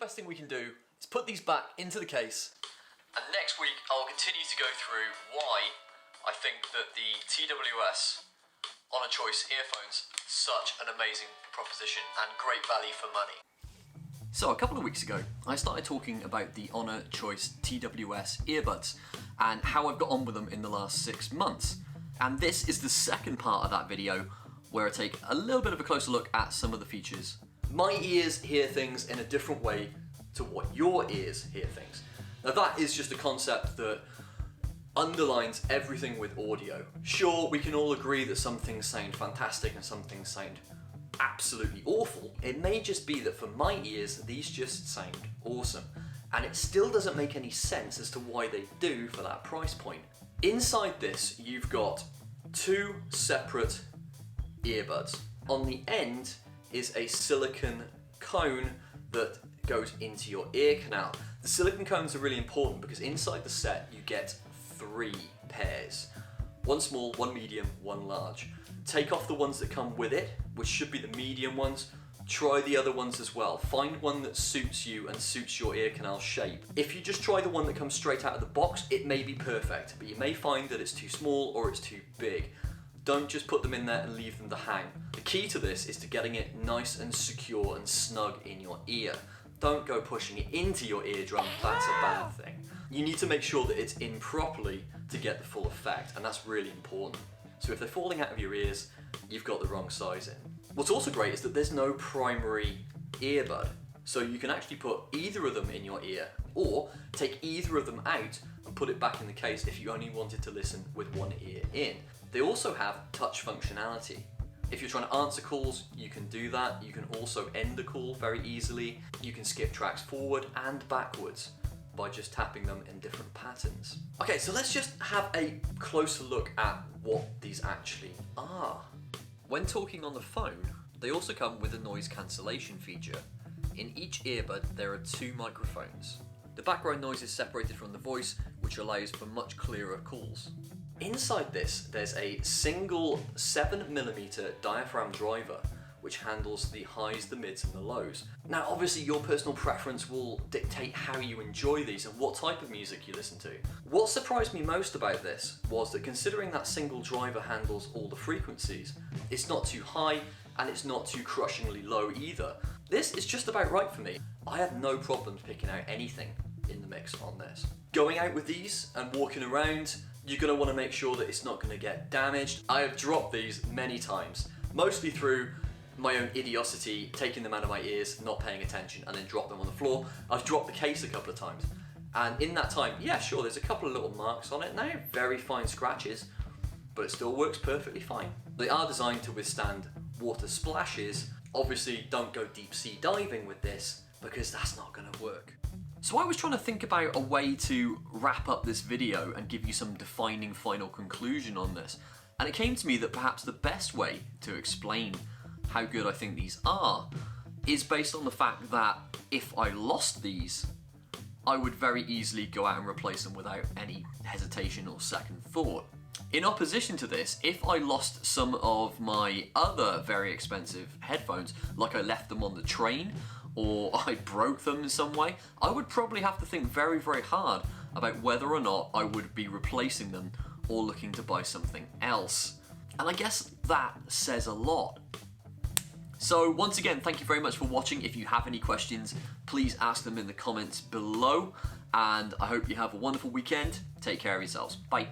best thing we can do is put these back into the case. And next week, I'll continue to go through why I think that the TWS Honor Choice earphones are such an amazing proposition and great value for money. So a couple of weeks ago, I started talking about the Honor Choice TWS earbuds and how I've got on with them in the last 6 months. And this is the second part of that video where I take a little bit of a closer look at some of the features. My ears hear things in a different way to what your ears hear things. Now that is just a concept that underlines everything with audio. Sure, we can all agree that some things sound fantastic and some things sound absolutely awful. It may just be that for my ears, these just sound awesome. And it still doesn't make any sense as to why they do for that price point. Inside this, you've got 2 separate earbuds. On the end is a silicone cone that goes into your ear canal. The silicone cones are really important because inside the set you get 3 pairs. 1 small, 1 medium, 1 large. Take off the ones that come with it, which should be the medium ones. Try the other ones as well. Find one that suits you and suits your ear canal shape. If you just try the one that comes straight out of the box, it may be perfect, but you may find that it's too small or it's too big. Don't just put them in there and leave them to hang. The key to this is to getting it nice and secure and snug in your ear. Don't go pushing it into your eardrum, that's a bad thing. You need to make sure that it's in properly to get the full effect, and that's really important. So if they're falling out of your ears, you've got the wrong size in. What's also great is that there's no primary earbud. So you can actually put either of them in your ear, or take either of them out and put it back in the case if you only wanted to listen with one ear in. They also have touch functionality. If you're trying to answer calls, you can do that. You can also end a call very easily. You can skip tracks forward and backwards by just tapping them in different patterns. Okay, so let's just have a closer look at what these actually are. When talking on the phone, they also come with a noise cancellation feature. In each earbud, there are 2 microphones. The background noise is separated from the voice, which allows for much clearer calls. Inside this, there's a single 7mm diaphragm driver, which handles the highs, the mids, and the lows. Now, obviously, your personal preference will dictate how you enjoy these and what type of music you listen to. What surprised me most about this was that considering that single driver handles all the frequencies, it's not too high and it's not too crushingly low either. This is just about right for me. I have no problems picking out anything in the mix on this. Going out with these and walking around, you're going to want to make sure that it's not going to get damaged. I have dropped these many times, mostly through my own idiocy, taking them out of my ears, not paying attention, and then drop them on the floor. I've dropped the case a couple of times. And in that time, yeah, sure, there's a couple of little marks on it now, very fine scratches, but it still works perfectly fine. They are designed to withstand water splashes. Obviously, don't go deep sea diving with this, because that's not gonna work. So I was trying to think about a way to wrap up this video and give you some defining final conclusion on this. And it came to me that perhaps the best way to explain how good I think these are is based on the fact that if I lost these, I would very easily go out and replace them without any hesitation or second thought. In opposition to this, if I lost some of my other very expensive headphones, like I left them on the train or I broke them in some way, I would probably have to think very, very hard about whether or not I would be replacing them or looking to buy something else. And I guess that says a lot. So once again, thank you very much for watching. If you have any questions, please ask them in the comments below. And I hope you have a wonderful weekend. Take care of yourselves. Bye.